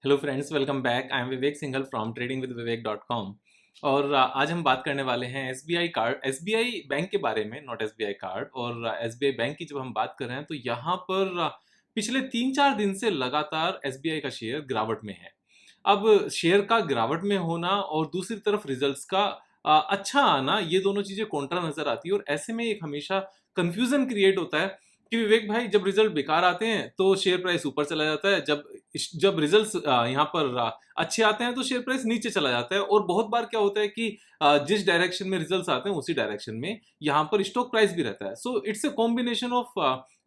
Hello friends, welcome back. I am Vivek Singhal from tradingwithvivek.com। और आज हम बात करने वाले हैं एसबीआई कार्ड, एसबीआई बैंक के बारे में, नॉट एसबीआई कार्ड। और एसबीआई बैंक की जब हम बात कर रहे हैं तो यहाँ पर पिछले 3-4 दिन से लगातार एसबीआई का शेयर गिरावट में है। अब शेयर का गिरावट में होना और दूसरी तरफ रिजल्ट्स का अच्छा आना, ये दोनों चीज़ें कॉन्ट्रा नज़र आती है। और ऐसे में एक हमेशा कन्फ्यूज़न क्रिएट होता है कि विवेक भाई, जब रिजल्ट बेकार आते हैं तो शेयर प्राइस ऊपर चला जाता है, जब रिजल्ट्स यहाँ पर अच्छे आते हैं तो शेयर प्राइस नीचे चला जाता है। और बहुत बार क्या होता है कि जिस डायरेक्शन में रिजल्ट्स आते हैं उसी डायरेक्शन में यहाँ पर स्टॉक प्राइस भी रहता है। So it's a combination of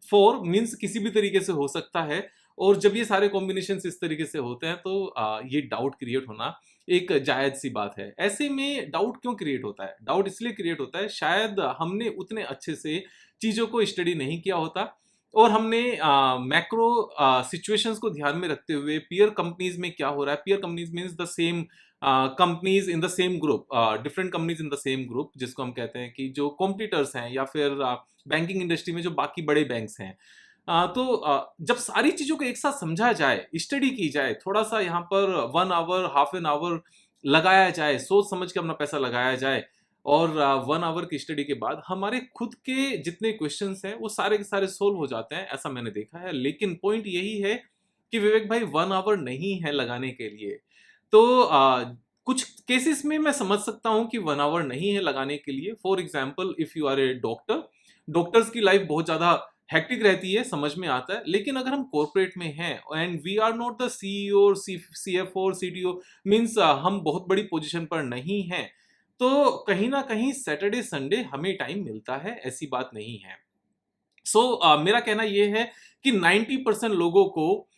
four, means किसी भी तरीके से हो सकता है। और जब ये सारे कॉम्बिनेशन इस तरीके से होते हैं तो ये डाउट क्रिएट होना एक जायज सी बात है। ऐसे में डाउट क्यों क्रिएट होता है? डाउट इसलिए क्रिएट होता है, शायद हमने उतने अच्छे से चीज़ों को स्टडी नहीं किया होता और हमने मैक्रो सिचुएशंस को ध्यान में रखते हुए पीयर कंपनीज में क्या हो रहा है। Peer companies means the same companies in the same group, different companies in the same group, जिसको हम कहते हैं कि जो कॉम्पिटिटर्स हैं या फिर बैंकिंग इंडस्ट्री में जो बाकी बड़े बैंक्स हैं। जब सारी चीज़ों को एक साथ समझा जाए, स्टडी की जाए, थोड़ा सा यहाँ पर 1 आवर, हाफ एन आवर लगाया जाए, सोच समझ के अपना पैसा लगाया जाए और 1 आवर की स्टडी के बाद हमारे खुद के जितने क्वेश्चंस हैं वो सारे के सारे सोल्व हो जाते हैं, ऐसा मैंने देखा है। लेकिन पॉइंट यही है कि विवेक भाई, 1 आवर नहीं है लगाने के लिए। तो कुछ केसेस में मैं समझ सकता हूँ कि 1 आवर नहीं है लगाने के लिए। For example, if you are a doctor, doctors की लाइफ बहुत ज़्यादा हेक्टिक रहती है, समझ में आता है। लेकिन अगर हम कॉर्पोरेट में हैं and we are not the CEO और सीएफओ और सीटीओ, मीन्स हम बहुत बड़ी पोजीशन पर नहीं हैं, तो कहीं ना कहीं सैटरडे संडे हमें टाइम मिलता है, ऐसी बात नहीं है। मेरा कहना यह है कि 90% लोगों को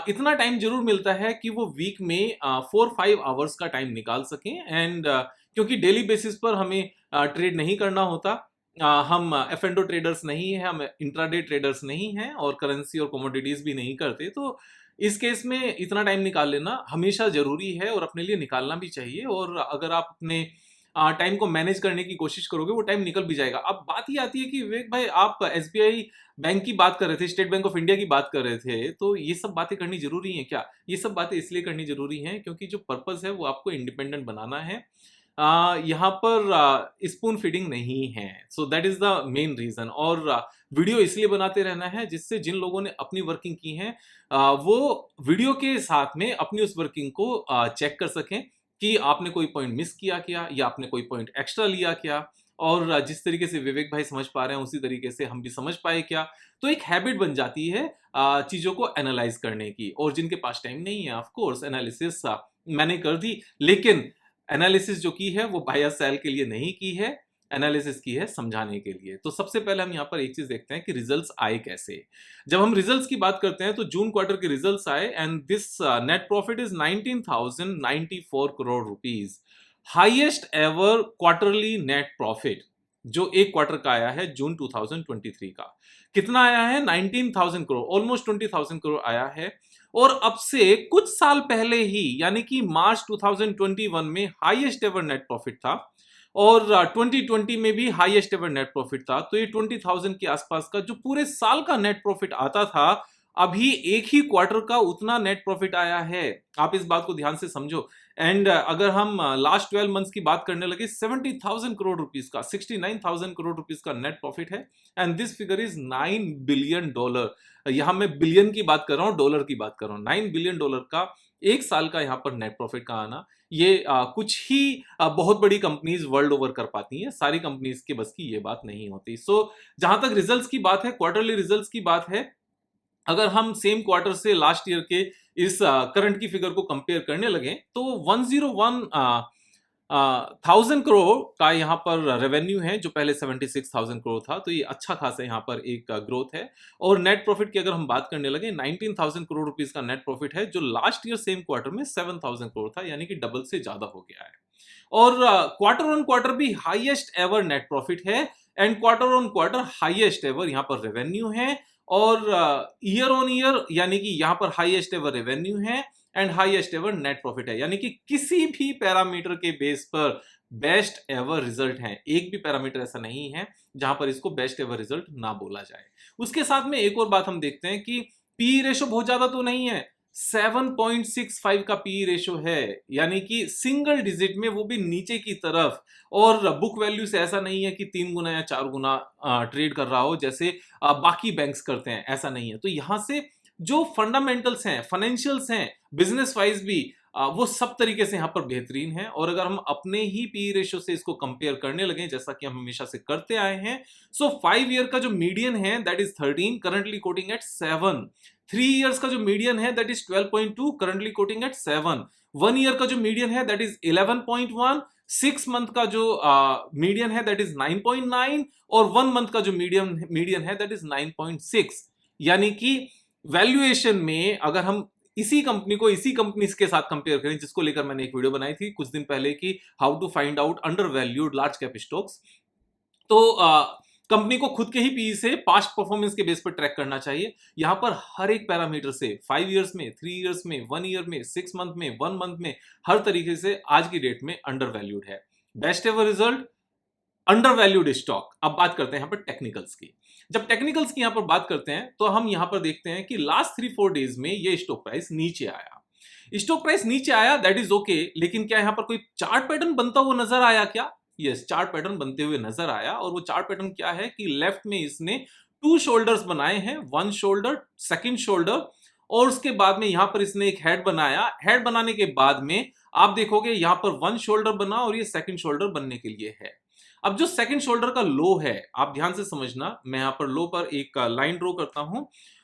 इतना टाइम जरूर मिलता है कि वो वीक में 4-5 आवर्स का टाइम निकाल सकें। एंड क्योंकि डेली बेसिस पर हमें ट्रेड नहीं करना होता, हम एफ एंडो ट्रेडर्स नहीं हैं, हम इंट्राडे ट्रेडर्स नहीं हैं और करेंसी और कमोडिटीज भी नहीं करते। तो इस केस में इतना टाइम निकाल लेना हमेशा जरूरी है और अपने लिए निकालना भी चाहिए। और अगर आप अपने टाइम को मैनेज करने की कोशिश करोगे, वो टाइम निकल भी जाएगा। अब बात ये आती है कि विवेक भाई, आप एसबीआई बैंक की बात कर रहे थे, स्टेट बैंक ऑफ इंडिया की बात कर रहे थे, तो ये सब बातें करनी जरूरी हैं क्या? ये सब बातें इसलिए करनी जरूरी हैं क्योंकि जो पर्पस है वो आपको इंडिपेंडेंट बनाना है। यहाँ पर स्पून फीडिंग नहीं है। So that is the main reason. और वीडियो इसलिए बनाते रहना है जिससे जिन लोगों ने अपनी वर्किंग की है वो वीडियो के साथ में अपनी उस वर्किंग को चेक कर सकें कि आपने कोई पॉइंट मिस किया क्या या आपने कोई पॉइंट एक्स्ट्रा लिया क्या। और जिस तरीके से विवेक भाई समझ पा रहे हैं उसी तरीके से हम भी समझ पाए क्या। तो एक हैबिट बन जाती है चीजों को एनालाइज करने की। और जिनके पास टाइम नहीं है, ऑफ कोर्स एनालिसिस मैंने कर दी, लेकिन एनालिसिस जो की है वो बाय और सेल के लिए नहीं की है, एनालिसिस की है समझाने के लिए। तो सबसे पहले हम यहाँ पर एक चीज देखते हैं कि रिजल्ट्स आए कैसे। जब हम रिजल्ट्स की बात करते हैं तो जून क्वार्टर के रिजल्ट्स आए and this net profit is 19,094 crore rupees, highest ever quarterly net profit जो एक क्वार्टर का आया है जून 2023 का। कितना आया है? 19,000 करोड़, ऑलमोस्ट 20,000 करोड़ आया है। और अब से कुछ साल पहले ही, यानी कि मार्च 2021 में हाईएस्ट एवर नेट प्रॉफिट था और 2020 में भी हाईएस्ट एवर नेट प्रॉफिट था। तो ये 20,000 के आसपास का जो पूरे साल का नेट प्रॉफिट आता था, अभी एक ही क्वार्टर का उतना नेट प्रॉफिट आया है। आप इस बात को ध्यान से समझो। एंड अगर हम लास्ट 12 मंथ्स की बात करने लगे, 70,000 करोड़ रुपीस का, 69,000 करोड़ रुपीस का नेट प्रॉफिट है। And this figure is $9 billion. यहां मैं बिलियन की बात कर रहा हूं, डॉलर की बात कर रहा हूं। $9 बिलियन का एक साल का यहां पर नेट प्रॉफिट का आना, ये कुछ ही बहुत बड़ी कंपनीज वर्ल्ड ओवर कर पाती हैं। सारी कंपनीज के बस की ये बात नहीं होती। जहां तक रिजल्ट्स की बात है, क्वार्टरली रिजल्ट्स की बात है, अगर हम सेम क्वार्टर से लास्ट ईयर के इस करंट की फिगर को कंपेयर करने लगे तो 101,000 करोड़ का यहाँ पर रेवेन्यू है, जो पहले 76,000 करोड़ था। तो ये अच्छा खासा यहाँ पर एक ग्रोथ है। और नेट प्रॉफिट की अगर हम बात करने लगे, 19,000 करोड़ रुपीस का नेट प्रॉफिट है, जो लास्ट ईयर सेम क्वार्टर में 7,000 करोड़ था, यानी कि डबल से ज्यादा हो गया है। और क्वार्टर ऑन क्वार्टर भी हाईएस्ट एवर नेट प्रॉफिट है and quarter on quarter highest ever यहाँ पर रेवेन्यू है। और ईयर ऑन ईयर यानी कि यहां पर हाईएस्ट एवर रेवेन्यू है and highest ever net profit है, यानी कि किसी भी पैरामीटर के बेस पर बेस्ट एवर रिजल्ट है। एक भी पैरामीटर ऐसा नहीं है जहां पर इसको बेस्ट एवर रिजल्ट ना बोला जाए। उसके साथ में एक और बात हम देखते हैं कि पी रेशो बहुत ज्यादा तो नहीं है, 7.65 का पी रेशो है, यानी कि सिंगल डिजिट में, वो भी नीचे की तरफ। और बुक वैल्यू से ऐसा नहीं है कि 3 गुना या 4 गुना ट्रेड कर रहा हो जैसे बाकी बैंक्स करते हैं, ऐसा नहीं है। तो यहां से जो फंडामेंटल्स हैं, फाइनेंशियल्स हैं, बिजनेस वाइज भी वो सब तरीके से यहाँ पर बेहतरीन है। और अगर हम अपने ही पी रेशियो से इसको कंपेयर करने लगे, जैसा कि हम हमेशा से करते आए हैं, सो 5 ईयर का जो मीडियन है that is 13, currently quoting at 7। 3 years का जो मीडियन है that is 12.2, currently quoting at 7। 1 year का जो मीडियन है दैट इज 11.1। 6 मंथ का जो मीडियन है दैट इज 9.9, और 1 मंथ का जो मीडियन है दैट इज 9.6। यानी कि वैल्यूएशन में अगर हम इसी कंपनी को इसी कंपनी के साथ कंपेयर करें, जिसको लेकर मैंने एक वीडियो बनाई थी कुछ दिन पहले कि how to find out under valued large cap stocks, तो कंपनी को खुद के ही पी से पास्ट परफॉर्मेंस के बेस पर ट्रैक करना चाहिए। यहां पर हर एक पैरामीटर से 5 इयर्स में, 3 इयर्स में, 1 ईयर में, 6 मंथ में, 1 मंथ में, हर तरीके से आज की डेट में अंडर वैल्यूड है। Best ever result, under valued stock. अब बात करते हैं यहां पर टेक्निकल्स की। जब टेक्निकल्स की यहां पर बात करते हैं तो हम यहां पर देखते हैं कि लास्ट 3-4 डेज में ये स्टॉक प्राइस नीचे आया। स्टॉक प्राइस नीचे आया, दैट इज ओके, लेकिन क्या यहां पर कोई चार्ट पैटर्न बनता हुआ नजर आया क्या? यस, चार्ट पैटर्न बनते हुए नजर आया। और वो चार्ट पैटर्न क्या है कि लेफ्ट में इसने 2 शोल्डर्स बनाए हैं, 1 शोल्डर, सेकंड शोल्डर, और उसके बाद में यहां पर इसने एक हेड बनाया। हेड बनाने के बाद में आप देखोगे यहां पर 1 शोल्डर बना और ये सेकंड शोल्डर बनने के लिए है। अब जो सेकंड शोल्डर का लो है, आप ध्यान से समझना, मैं यहां पर लो पर एक लाइन ड्रॉ करता हूं।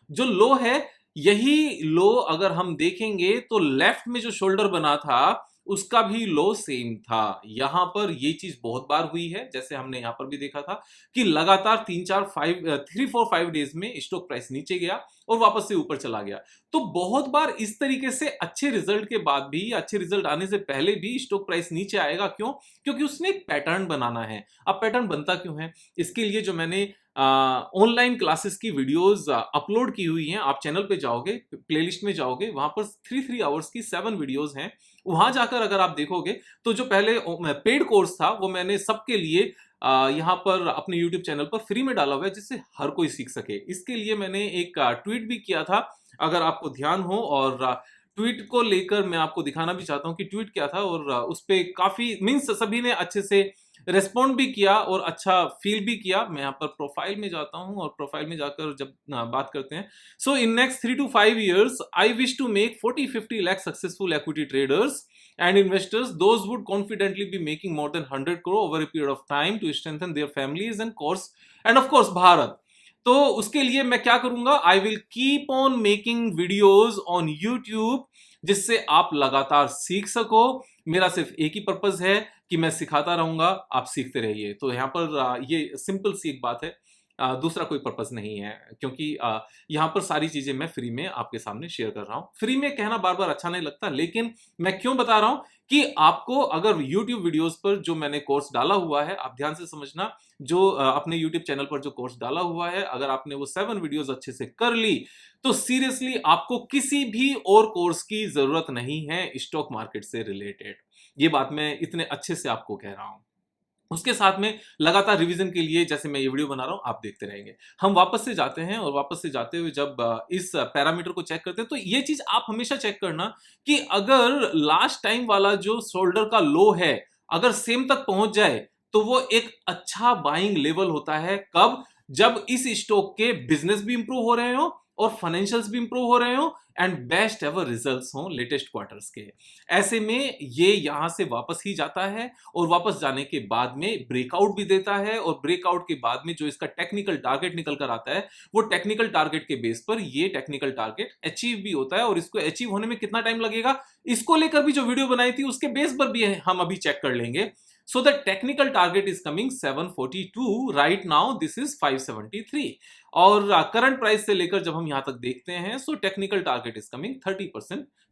जो लो है, यही लो अगर हम देखेंगे तो लेफ्ट में जो शोल्डर बना था उसका भी लो सेम था। यहां पर ये चीज बहुत बार हुई है, जैसे हमने यहां पर भी देखा था कि लगातार 3-4-5 डेज में स्टॉक प्राइस नीचे गया और वापस से ऊपर चला गया। तो बहुत बार इस तरीके से अच्छे रिजल्ट के बाद भी, अच्छे रिजल्ट आने से पहले भी स्टॉक प्राइस नीचे आएगा। क्यों? क्योंकि उसने एक पैटर्न बनाना है। अब पैटर्न बनता क्यों है? इसके लिए जो मैंने ऑनलाइन क्लासेस की वीडियोस अपलोड की हुई हैं, आप चैनल पे जाओगे, प्लेलिस्ट में जाओगे, वहां पर 3 आवर्स की 7 वीडियोस हैं। वहां जाकर अगर आप देखोगे तो जो पहले पेड कोर्स था वो मैंने सबके लिए यहाँ पर अपने YouTube चैनल पर फ्री में डाला हुआ है, जिससे हर कोई सीख सके। इसके लिए मैंने एक ट्वीट भी किया था, अगर आपको ध्यान हो, और ट्वीट को लेकर मैं आपको दिखाना भी चाहता हूं कि ट्वीट क्या था। और उस पे काफी मीन्स सभी ने अच्छे से रेस्पॉन्ड भी किया और अच्छा फील भी किया। मैं यहाँ पर प्रोफाइल में जाता हूं और प्रोफाइल में जाकर जब बात करते हैं, so in next 3 to 5 years I wish to make 40-50 lakh successful equity traders and investors, those would confidently be making more than 100 crore over a period of time to strengthen their families and of course Bharat. तो उसके लिए मैं क्या करूंगा? I will keep on making videos on YouTube, जिससे आप लगातार सीख सको। मेरा सिर्फ एक ही पर्पज है कि मैं सिखाता रहूंगा, आप सीखते रहिए। तो यहाँ पर ये सिंपल सी एक बात है, दूसरा कोई पर्पस नहीं है, क्योंकि यहाँ पर सारी चीजें मैं फ्री में आपके सामने शेयर कर रहा हूँ। फ्री में कहना बार बार अच्छा नहीं लगता, लेकिन मैं क्यों बता रहा हूं कि आपको अगर YouTube वीडियोस पर जो मैंने कोर्स डाला हुआ है, आप ध्यान से समझना, जो अपने YouTube चैनल पर जो कोर्स डाला हुआ है, अगर आपने वो 7 वीडियोस अच्छे से कर ली तो सीरियसली आपको किसी भी और कोर्स की जरूरत नहीं है स्टॉक मार्केट से रिलेटेड। ये बात मैं इतने अच्छे से आपको कह रहा हूं। उसके साथ में लगातार रिवीजन के लिए जैसे मैं ये वीडियो बना रहा हूं, आप देखते रहेंगे। हम वापस से जाते हैं, और वापस से जाते हुए जब इस पैरामीटर को चेक करते हैं, तो ये चीज आप हमेशा चेक करना कि अगर लास्ट टाइम वाला जो शोल्डर का लो है अगर सेम तक पहुंच जाए तो वो एक अच्छा बाइंग लेवल होता है। कब? जब इस स्टॉक के बिजनेस भी इंप्रूव हो रहे हो और फाइनेंशियल्स भी इंप्रूव हो रहे हो एंड बेस्ट एवर रिजल्ट्स हो लेटेस्ट क्वार्टर्स के। ऐसे में ये यहां से वापस ही जाता है, और वापस जाने के बाद में ब्रेकआउट भी देता है, और ब्रेकआउट के बाद में जो इसका टेक्निकल टारगेट निकल कर आता है, वो टेक्निकल टारगेट के बेस पर ये टेक्निकल टारगेट अचीव भी होता है। और इसको अचीव होने में कितना टाइम लगेगा, इसको लेकर भी जो वीडियो बनाई थी उसके बेस पर भी हम अभी चेक कर लेंगे। So the technical target is coming 742, right now this is 573, और करंट प्राइस से लेकर जब हम यहां तक देखते हैं, so technical target is coming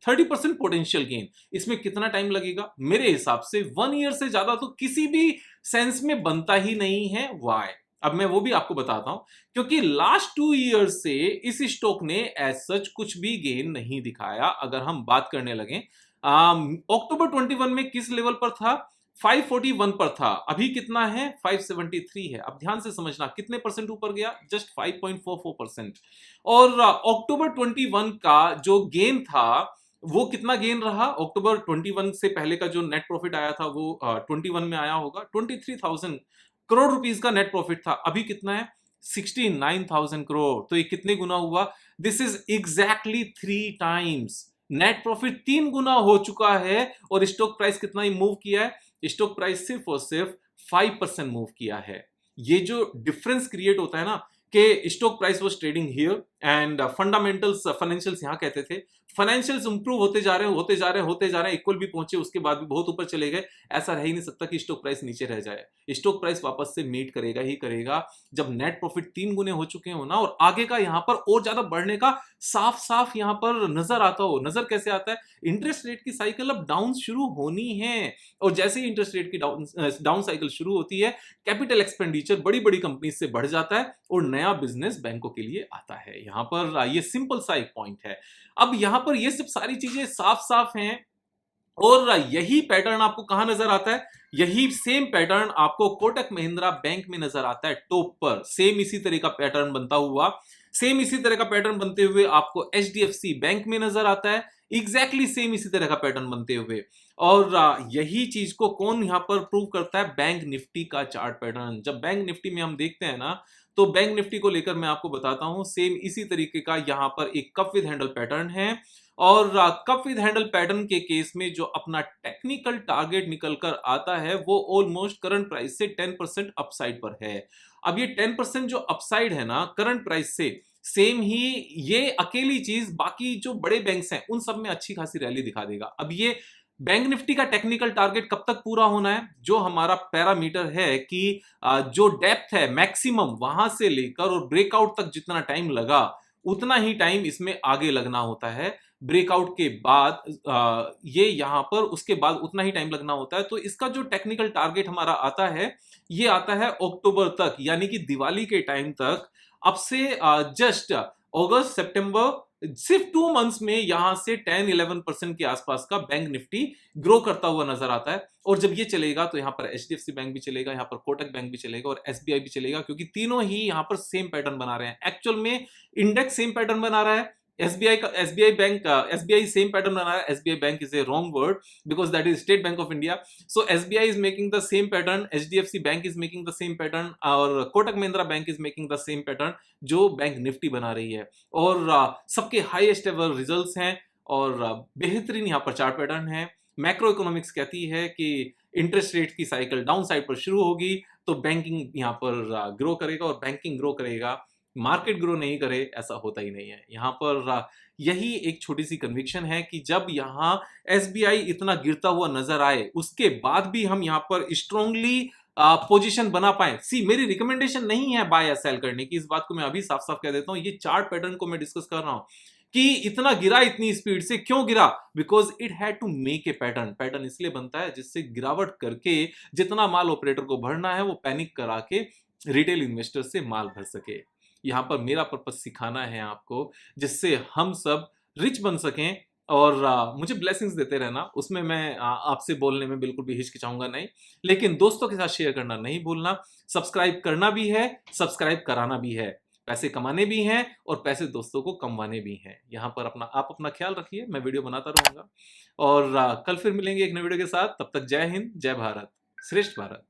30% potential gain. इसमें कितना टाइम लगेगा? मेरे हिसाब से 1 ईयर से ज्यादा तो किसी भी सेंस में बनता ही नहीं है। वाई? अब मैं वो भी आपको बताता हूं, क्योंकि लास्ट 2 ईयर से इस स्टॉक ने एज सच कुछ भी गेन नहीं दिखाया। अगर हम बात करने लगे अक्टूबर 21 में किस लेवल पर था? 541 पर था, अभी कितना है 573 है। अब ध्यान से समझना कितने परसेंट ऊपर गया, जस्ट 5.44%। और अक्टूबर 21 का जो गेन था वो कितना गेन रहा, अक्टूबर 21 से पहले का जो नेट प्रॉफिट आया था वो 21 में आया होगा, 23,000 करोड़ रुपीस का नेट प्रॉफिट था। अभी कितना है 69,000 करोड़। तो ये कितने गुना हुआ, this is exactly 3 times. Net profit 3 गुना हो चुका है और स्टॉक प्राइस कितना ही मूव किया है, स्टॉक प्राइस सिर्फ और सिर्फ 5% मूव किया है। ये जो डिफरेंस क्रिएट होता है ना कि stock price was trading here and fundamentals financials यहां कहते थे फाइनेंशियल्स इंप्रूव होते जा रहे हैं होते जा रहे हैं होते जा रहे हैं, इक्वल भी पहुंचे, उसके बाद भी बहुत ऊपर चले गए। ऐसा रह ही नहीं सकता कि स्टॉक प्राइस नीचे रह जाए। स्टॉक प्राइस वापस से मीट करेगा ही करेगा जब नेट प्रॉफिट 3 गुने हो चुके हो ना, और आगे का यहां पर और ज्यादा बढ़ने का साफ साफ यहां पर नजर आता हो। नजर कैसे आता है, इंटरेस्ट रेट की साइकिल अब डाउन शुरू होनी है, और जैसे ही इंटरेस्ट रेट की डाउन साइकिल शुरू होती है, कैपिटल एक्सपेंडिचर बड़ी बड़ी कंपनी से बढ़ जाता है और नया बिजनेस बैंकों के लिए आता है। यहां पर ये सिंपल सा एक पॉइंट है। अब यहां पर ये सब सारी चीजें साफ साफ हैं, और यही पैटर्न आपको कहां नजर आता है, यही सेम पैटर्न आपको कोटक महिंद्रा बैंक में नजर आता है टॉप पर। सेम इसी तरह का पैटर्न बनता हुआ, सेम इसी तरह का पैटर्न बनते हुए आपको एचडीएफसी बैंक में नजर आता है, एग्जैक्टली सेम इसी तरह का पैटर्न बनते हुए। और यही चीज को कौन यहां पर प्रूव करता है, बैंक निफ्टी का चार्ट पैटर्न। जब बैंक निफ्टी में हम देखते हैं ना, तो बैंक निफ्टी को लेकर मैं आपको बताता हूं, सेम इसी तरीके का यहां पर एक कप विद हैंडल पैटर्न है। और कप विद हैंडल पैटर्न के केस में जो अपना टेक्निकल टारगेट निकल कर आता है वो ऑलमोस्ट करंट प्राइस से 10% अपसाइड पर है। अब ये 10% जो अपसाइड है ना करंट प्राइस से, सेम ही ये अकेली चीज बाकी जो बड़े बैंक्स हैं उन सब में अच्छी खासी रैली दिखा देगा। अब ये बैंक निफ्टी का टेक्निकल टारगेट कब तक पूरा होना है, जो हमारा पैरामीटर है कि जो डेप्थ है मैक्सिमम वहां से लेकर और ब्रेकआउट तक जितना टाइम लगा उतना ही टाइम इसमें आगे लगना होता है। ब्रेकआउट के बाद ये यहां पर उसके बाद उतना ही टाइम लगना होता है। तो इसका जो टेक्निकल टारगेट हमारा आता है, ये आता है अक्टूबर तक, यानी कि दिवाली के टाइम तक। अब से जस्ट अगस्त सितंबर, सिर्फ 2 मंथ्स में यहां से 10-11% के आसपास का बैंक निफ्टी ग्रो करता हुआ नजर आता है। और जब ये चलेगा तो यहां पर एचडीएफसी बैंक भी चलेगा, यहां पर कोटक बैंक भी चलेगा और एसबीआई भी चलेगा, क्योंकि तीनों ही यहां पर सेम पैटर्न बना रहे हैं। एक्चुअल में इंडेक्स सेम पैटर्न बना रहा है, एसबीआई का SBI bank SBI same pattern बना रहा है। SBI bank is a wrong word because that is State Bank of India. So SBI is making the same pattern, HDFC bank is making the same pattern, और Kotak Mahindra bank is making the same pattern जो bank Nifty बना रही है। और सबके highest ever results हैं और बेहतरीन यहाँ पर चार्ट पैटर्न है। मैक्रो इकोनॉमिक्स कहती है कि इंटरेस्ट रेट की साइकिल डाउन साइड पर शुरू होगी तो बैंकिंग यहाँ पर ग्रो करेगा, और बैंकिंग ग्रो करेगा, मार्केट ग्रो नहीं करे ऐसा होता ही नहीं है। यहाँ पर यही एक छोटी सी कन्विक्शन है कि जब यहाँ एसबीआई इतना गिरता हुआ नजर आए उसके बाद भी हम यहाँ पर स्ट्रांगली पोजीशन बना पाए। सी मेरी रिकमेंडेशन नहीं है बाय या सेल करने की, इस बात को मैं अभी साफ साफ कह देता हूं। ये चार्ट पैटर्न को मैं डिस्कस कर रहा हूं कि इतना गिरा, इतनी स्पीड से क्यों गिरा, because it had to make a pattern. Pattern इसलिए बनता है जिससे गिरावट करके जितना माल ऑपरेटर को भरना है वो पैनिक करा के रिटेल इन्वेस्टर से माल भर सके। यहाँ पर मेरा पर्पस सिखाना है आपको, जिससे हम सब रिच बन सकें। और मुझे ब्लेसिंग्स देते रहना, उसमें मैं आपसे बोलने में बिल्कुल भी हिचकिचाऊंगा नहीं, लेकिन दोस्तों के साथ शेयर करना नहीं भूलना। सब्सक्राइब करना भी है, सब्सक्राइब कराना भी है, पैसे कमाने भी हैं और पैसे दोस्तों को कमवाने भी हैं। यहाँ पर आप अपना ख्याल रखिए, मैं वीडियो बनाता रहूंगा और कल फिर मिलेंगे एक नए वीडियो के साथ। तब तक जय हिंद, जय भारत, श्रेष्ठ भारत।